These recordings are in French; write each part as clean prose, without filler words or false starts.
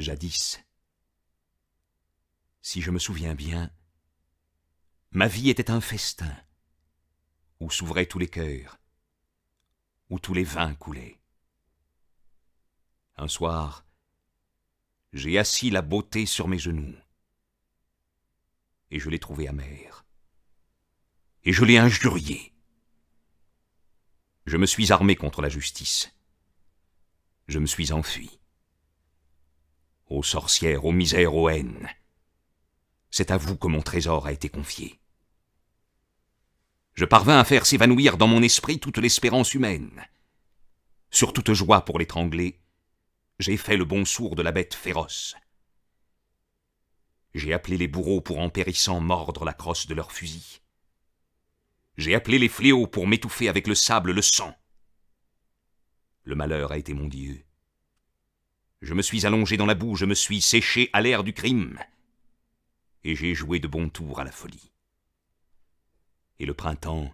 Jadis, si je me souviens bien, ma vie était un festin où s'ouvraient tous les cœurs, où tous les vins coulaient. Un soir, j'ai assis la beauté sur mes genoux, et je l'ai trouvée amère, et je l'ai injuriée. Je me suis armé contre la justice, je me suis enfui. Ô sorcières, ô misères, ô haines, c'est à vous que mon trésor a été confié. Je parvins à faire s'évanouir dans mon esprit toute l'espérance humaine. Sur toute joie pour l'étrangler, j'ai fait le bon sourd de la bête féroce. J'ai appelé les bourreaux pour en périssant mordre la crosse de leurs fusils. J'ai appelé les fléaux pour m'étouffer avec le sable, le sang. Le malheur a été mon Dieu. Je me suis allongé dans la boue, je me suis séché à l'air du crime, et j'ai joué de bons tours à la folie. Et le printemps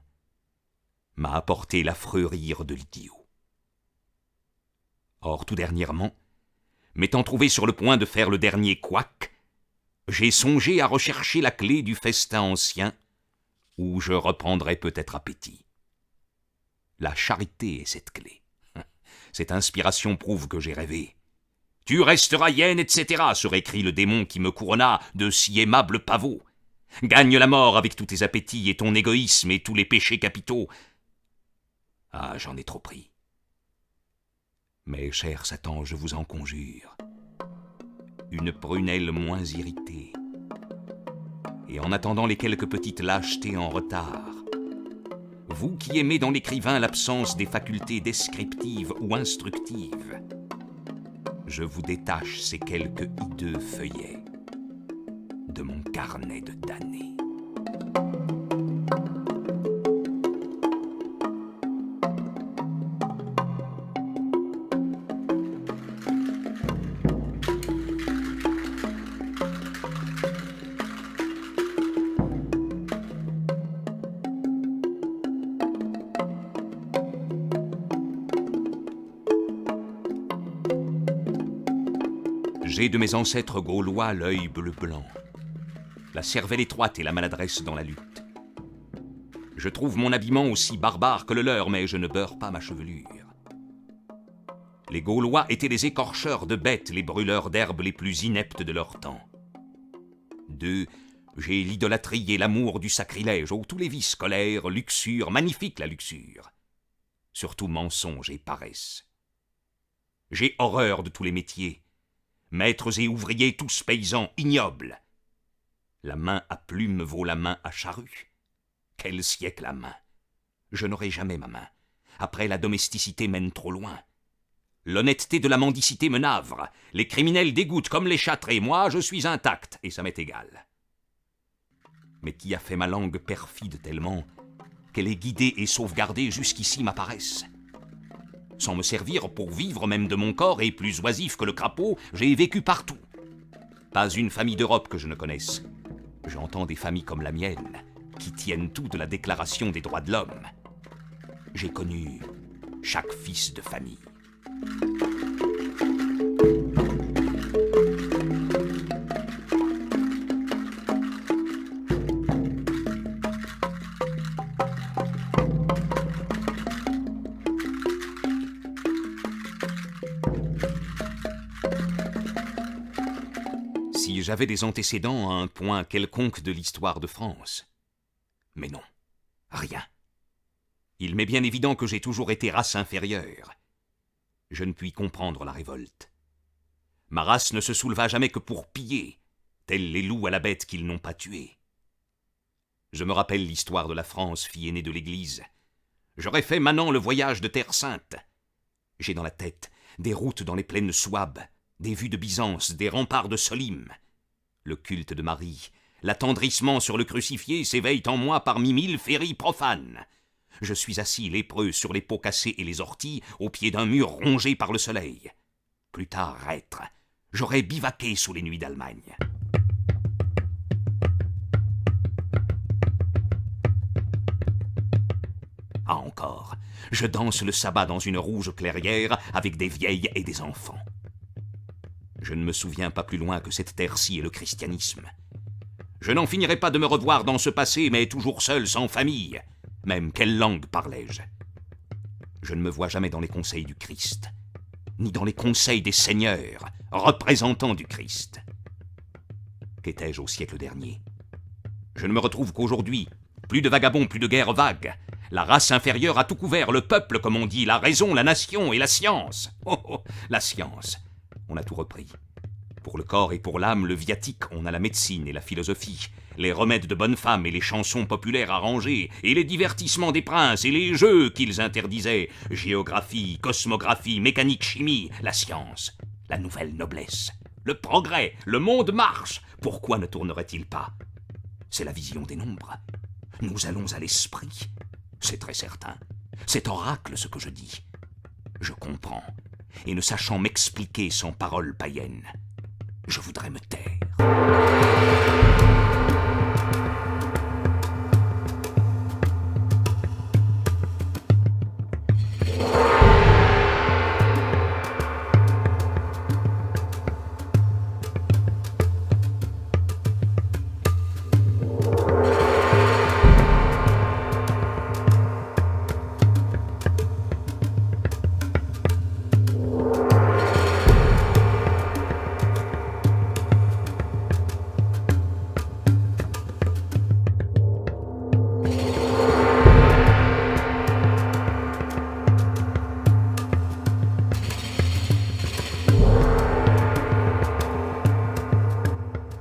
m'a apporté l'affreux rire de l'idiot. Or, tout dernièrement, m'étant trouvé sur le point de faire le dernier couac, j'ai songé à rechercher la clé du festin ancien, où je reprendrai peut-être appétit. La charité est cette clé. Cette inspiration prouve que j'ai rêvé. « Tu resteras hyène, etc. » serait écrit le démon qui me couronna de si aimables pavots. Gagne la mort avec tous tes appétits et ton égoïsme et tous les péchés capitaux. Ah, j'en ai trop pris. Mais, cher Satan, je vous en conjure, une prunelle moins irritée, et en attendant les quelques petites lâchetés en retard, vous qui aimez dans l'écrivain l'absence des facultés descriptives ou instructives, je vous détache ces quelques hideux feuillets de mon carnet de damnés. J'ai de mes ancêtres gaulois l'œil bleu-blanc, la cervelle étroite et la maladresse dans la lutte. Je trouve mon habillement aussi barbare que le leur, mais je ne beurre pas ma chevelure. Les Gaulois étaient les écorcheurs de bêtes, les brûleurs d'herbes les plus ineptes de leur temps. D'eux, j'ai l'idolâtrie et l'amour du sacrilège, ô tous les vices, colère, luxure, magnifique la luxure. Surtout mensonge et paresse. J'ai horreur de tous les métiers, maîtres et ouvriers, tous paysans ignobles. La main à plume vaut la main à charrue. Quel siècle à main! Je n'aurai jamais ma main. Après, la domesticité mène trop loin. L'honnêteté de la mendicité me navre. Les criminels dégoûtent comme les châtrés. Moi, je suis intact, et ça m'est égal. Mais qui a fait ma langue perfide tellement qu'elle est guidée et sauvegardée jusqu'ici ma paresse? Sans me servir pour vivre même de mon corps, et plus oisif que le crapaud, j'ai vécu partout. Pas une famille d'Europe que je ne connaisse. J'entends des familles comme la mienne, qui tiennent tout de la Déclaration des droits de l'homme. J'ai connu chaque fils de famille. Si j'avais des antécédents à un point quelconque de l'histoire de France. Mais non, rien. Il m'est bien évident que j'ai toujours été race inférieure. Je ne puis comprendre la révolte. Ma race ne se souleva jamais que pour piller, tels les loups à la bête qu'ils n'ont pas tuée. Je me rappelle l'histoire de la France, fille aînée de l'Église. J'aurais fait maintenant le voyage de Terre Sainte. J'ai dans la tête des routes dans les plaines Souabes, des vues de Byzance, des remparts de Solim. Le culte de Marie, l'attendrissement sur le crucifié s'éveillent en moi parmi mille féeries profanes. Je suis assis lépreux sur les pots cassés et les orties, au pied d'un mur rongé par le soleil. Plus tard, reître, j'aurais bivaqué sous les nuits d'Allemagne. Ah encore, je danse le sabbat dans une rouge clairière avec des vieilles et des enfants. Je ne me souviens pas plus loin que cette terre-ci est le christianisme. Je n'en finirai pas de me revoir dans ce passé, mais toujours seul, sans famille. Même quelle langue parlais-je? Je ne me vois jamais dans les conseils du Christ, ni dans les conseils des seigneurs, représentants du Christ. Qu'étais-je au siècle dernier? Je ne me retrouve qu'aujourd'hui. Plus de vagabonds, plus de guerres vagues. La race inférieure a tout couvert, le peuple, comme on dit, la raison, la nation et la science. Oh, oh, la science. On a tout repris. Pour le corps et pour l'âme, le viatique, on a la médecine et la philosophie, les remèdes de bonnes femmes et les chansons populaires arrangées, et les divertissements des princes et les jeux qu'ils interdisaient, géographie, cosmographie, mécanique, chimie, la science, la nouvelle noblesse, le progrès, le monde marche. Pourquoi ne tournerait-il pas? C'est la vision des nombres. Nous allons à l'esprit. C'est très certain. C'est oracle ce que je dis. Je comprends, et ne sachant m'expliquer sans paroles païennes, je voudrais me taire.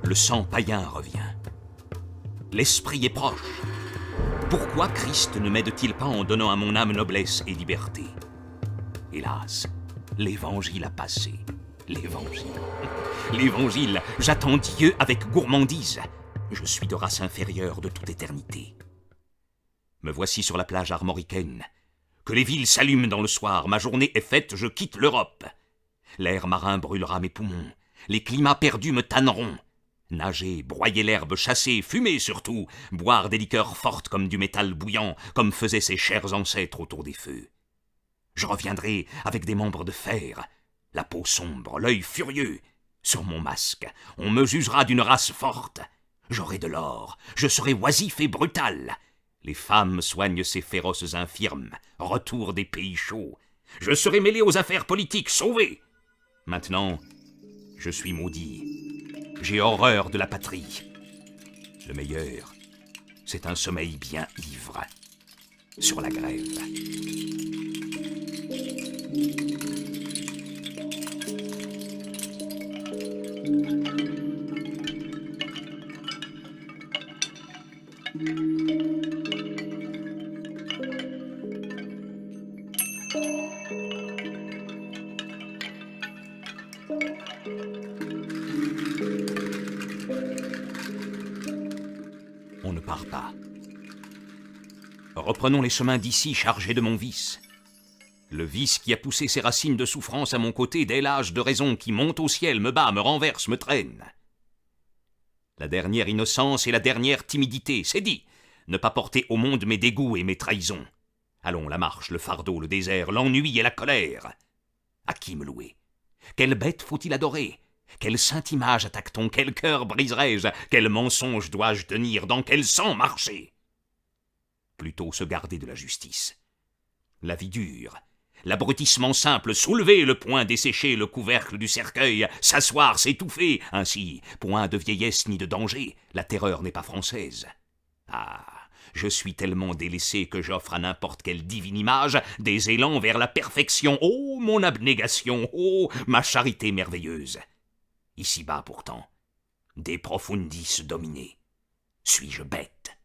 Le sang païen revient. L'esprit est proche. Pourquoi Christ ne m'aide-t-il pas en donnant à mon âme noblesse et liberté? Hélas, l'évangile a passé. L'évangile. L'évangile, j'attends Dieu avec gourmandise. Je suis de race inférieure de toute éternité. Me voici sur la plage armoricaine. Que les villes s'allument dans le soir, ma journée est faite, je quitte l'Europe. L'air marin brûlera mes poumons. Les climats perdus me tanneront. Nager, broyer l'herbe, chasser, fumer surtout, boire des liqueurs fortes comme du métal bouillant, comme faisaient ses chers ancêtres autour des feux. Je reviendrai avec des membres de fer, la peau sombre, l'œil furieux. Sur mon masque, on me jugera d'une race forte. J'aurai de l'or, je serai oisif et brutal. Les femmes soignent ces féroces infirmes, retour des pays chauds. Je serai mêlé aux affaires politiques, sauvé. Maintenant, je suis maudit. J'ai horreur de la patrie. Le meilleur, c'est un sommeil bien ivre. Sur la grève. On ne part pas. Reprenons les chemins d'ici chargés de mon vice. Le vice qui a poussé ses racines de souffrance à mon côté dès l'âge de raison qui monte au ciel, me bat, me renverse, me traîne. La dernière innocence et la dernière timidité, c'est dit. Ne pas porter au monde mes dégoûts et mes trahisons. Allons, la marche, le fardeau, le désert, l'ennui et la colère. À qui me louer? Quelle bête faut-il adorer? Quelle sainte image attaque-t-on? Quel cœur briserai-je? Quel mensonge dois-je tenir? Dans quel sang marcher? Plutôt se garder de la justice. La vie dure, l'abrutissement simple, soulever le poing desséché, le couvercle du cercueil, s'asseoir, s'étouffer, ainsi, point de vieillesse ni de danger, la terreur n'est pas française. Ah, je suis tellement délaissé que j'offre à n'importe quelle divine image des élans vers la perfection. Oh, mon abnégation, oh, ma charité merveilleuse. Ici-bas, pourtant, des profundis dominés. Suis-je bête?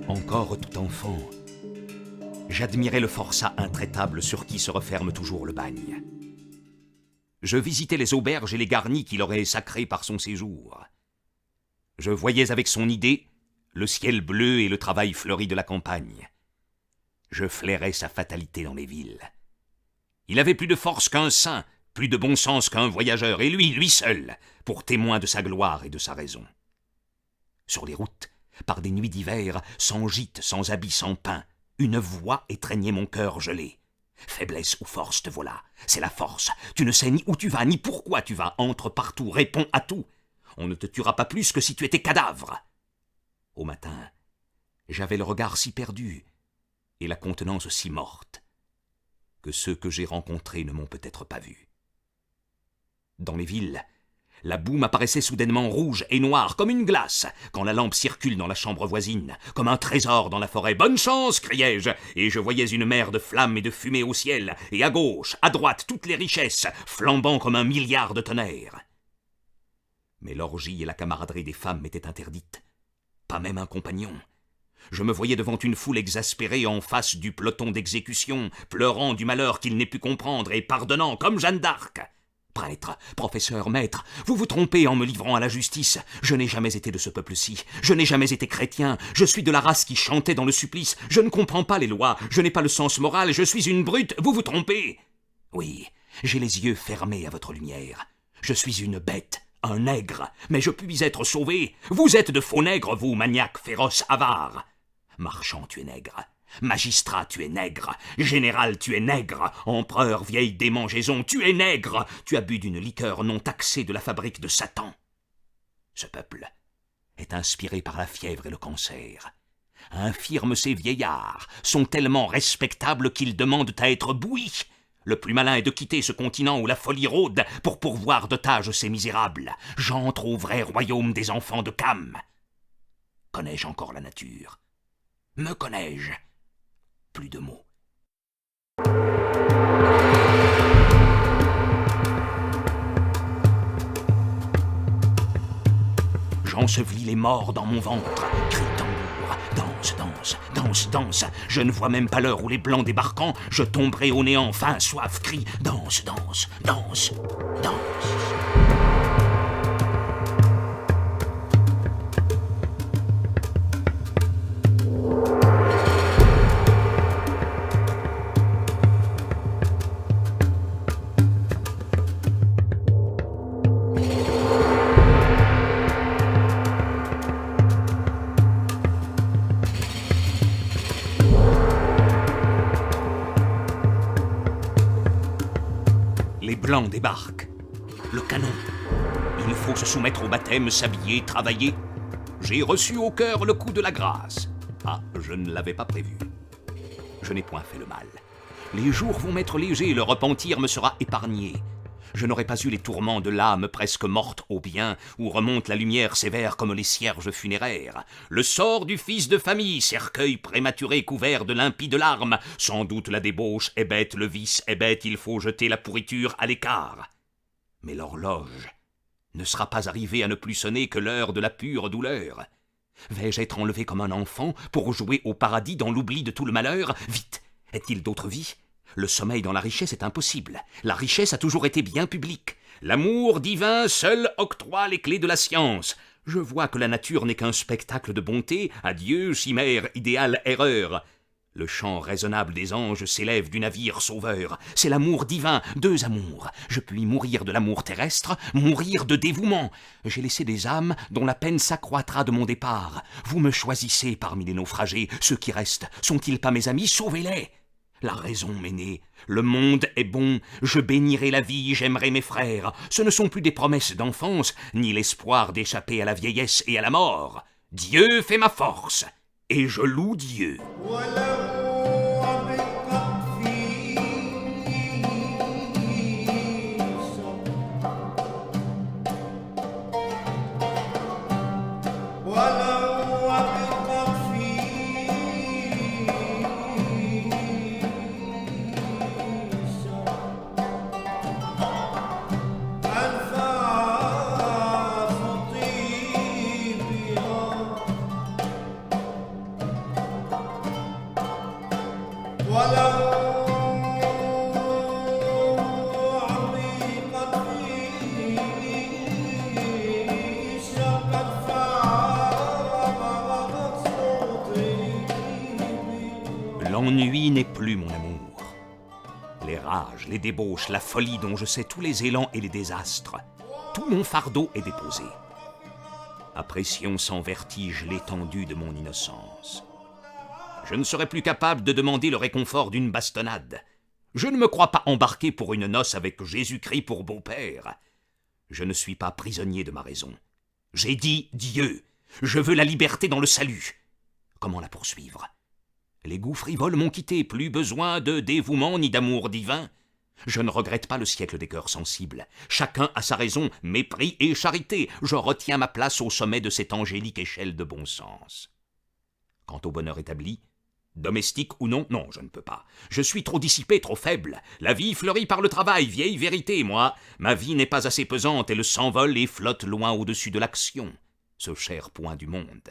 Encore tout enfant, j'admirais le forçat intraitable sur qui se referme toujours le bagne. Je visitais les auberges et les garnis qu'il aurait sacrés par son séjour. Je voyais avec son idée le ciel bleu et le travail fleuri de la campagne. Je flairais sa fatalité dans les villes. Il avait plus de force qu'un saint, plus de bon sens qu'un voyageur, et lui seul, pour témoin de sa gloire et de sa raison. Sur les routes, par des nuits d'hiver, sans gîte, sans habit, sans pain, une voix étreignait mon cœur gelé. Faiblesse ou force, te voilà, c'est la force. Tu ne sais ni où tu vas, ni pourquoi tu vas. Entre partout, réponds à tout. On ne te tuera pas plus que si tu étais cadavre. Au matin, j'avais le regard si perdu et la contenance si morte que ceux que j'ai rencontrés ne m'ont peut-être pas vu. Dans les villes, la boue m'apparaissait soudainement rouge et noire comme une glace quand la lampe circule dans la chambre voisine, comme un trésor dans la forêt. « Bonne chance !» criai-je, et je voyais une mer de flammes et de fumée au ciel, et à gauche, à droite, toutes les richesses, flambant comme un milliard de tonnerres. Mais l'orgie et la camaraderie des femmes m'étaient interdites. Pas même un compagnon. Je me voyais devant une foule exaspérée en face du peloton d'exécution, pleurant du malheur qu'il n'ait pu comprendre et pardonnant comme Jeanne d'Arc. Prêtre, professeur, maître, vous vous trompez en me livrant à la justice. Je n'ai jamais été de ce peuple-ci. Je n'ai jamais été chrétien. Je suis de la race qui chantait dans le supplice. Je ne comprends pas les lois. Je n'ai pas le sens moral. Je suis une brute. Vous vous trompez. Oui, j'ai les yeux fermés à votre lumière. Je suis une bête. Un nègre, mais je puis être sauvé. Vous êtes de faux nègres, vous, maniaques, féroces, avares. Marchand, tu es nègre. Magistrat, tu es nègre. Général, tu es nègre. Empereur, vieille démangeaison, tu es nègre. Tu as bu d'une liqueur non taxée de la fabrique de Satan. Ce peuple est inspiré par la fièvre et le cancer. Infirmes ces vieillards sont tellement respectables qu'ils demandent à être bouillis. Le plus malin est de quitter ce continent où la folie rôde pour pourvoir d'otages ces misérables. J'entre au vrai royaume des enfants de Cam. Connais-je encore la nature? Me connais-je? Plus de mots. J'ensevelis les morts dans mon ventre. Crie tambour, danse, danse, danse, danse. Je ne vois même pas l'heure où les blancs débarquant, je tomberai au néant, faim, soif, crie, danse, danse, danse, danse. Les blancs débarquent. Le canon. Il faut se soumettre au baptême, s'habiller, travailler. J'ai reçu au cœur le coup de la grâce. Ah, je ne l'avais pas prévu. Je n'ai point fait le mal. Les jours vont m'être légers, le repentir me sera épargné. Je n'aurai pas eu les tourments de l'âme presque morte au bien, où remonte la lumière sévère comme les cierges funéraires. Le sort du fils de famille, cercueil prématuré couvert de limpides larmes. Sans doute la débauche est bête, le vice est bête, il faut jeter la pourriture à l'écart. Mais l'horloge ne sera pas arrivée à ne plus sonner que l'heure de la pure douleur. Vais-je être enlevé comme un enfant pour jouer au paradis dans l'oubli de tout le malheur? Vite, est-il d'autre vie? Le sommeil dans la richesse est impossible. La richesse a toujours été bien publique. L'amour divin seul octroie les clés de la science. Je vois que la nature n'est qu'un spectacle de bonté. Adieu, chimère, idéal, erreur. Le chant raisonnable des anges s'élève du navire sauveur. C'est l'amour divin, deux amours. Je puis mourir de l'amour terrestre, mourir de dévouement. J'ai laissé des âmes dont la peine s'accroîtra de mon départ. Vous me choisissez parmi les naufragés. Ceux qui restent, sont-ils pas mes amis? Sauvez-les. La raison m'est née, le monde est bon, je bénirai la vie, j'aimerai mes frères. Ce ne sont plus des promesses d'enfance, ni l'espoir d'échapper à la vieillesse et à la mort. Dieu fait ma force, et je loue Dieu. rage, les débauches, la folie dont je sais tous les élans et les désastres. Tout mon fardeau est déposé. Apprécions sans vertige l'étendue de mon innocence. Je ne serai plus capable de demander le réconfort d'une bastonnade. Je ne me crois pas embarqué pour une noce avec Jésus-Christ pour beau-père. Je ne suis pas prisonnier de ma raison. J'ai dit Dieu. Je veux la liberté dans le salut. Comment la poursuivre? Les goûts frivoles m'ont quitté, plus besoin de dévouement ni d'amour divin. Je ne regrette pas le siècle des cœurs sensibles. Chacun a sa raison, mépris et charité. Je retiens ma place au sommet de cette angélique échelle de bon sens. Quant au bonheur établi, domestique ou non, non, je ne peux pas. Je suis trop dissipé, trop faible. La vie fleurit par le travail, vieille vérité, moi. Ma vie n'est pas assez pesante, elle s'envole et flotte loin au-dessus de l'action, ce cher point du monde.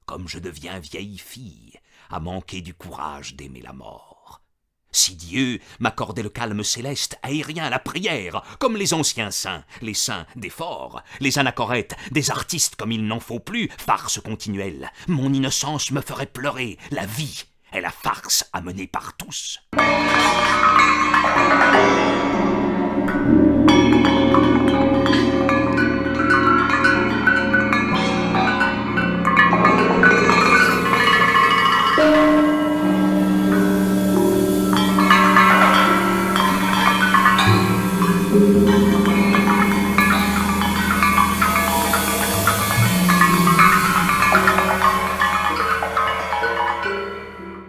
Comme je deviens vieille fille, à manquer du courage d'aimer la mort. Si Dieu m'accordait le calme céleste, aérien, la prière, comme les anciens saints, les saints des forts, les anachorètes, des artistes comme il n'en faut plus, farce continuelle, mon innocence me ferait pleurer, la vie est la farce amenée par tous.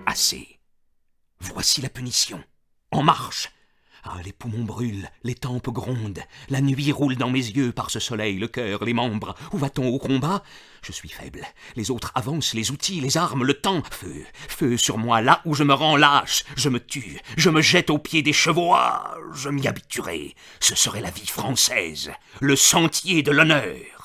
Assez. Voici la punition. En marche. Ah, les poumons brûlent, les tempes grondent, la nuit roule dans mes yeux par ce soleil, le cœur, les membres. Où va-t-on au combat? Je suis faible. Les autres avancent, les outils, les armes, le temps. Feu, feu sur moi, là où je me rends lâche. Je me tue, je me jette aux pieds des chevaux. Ah, je m'y habituerai. Ce serait la vie française, le sentier de l'honneur.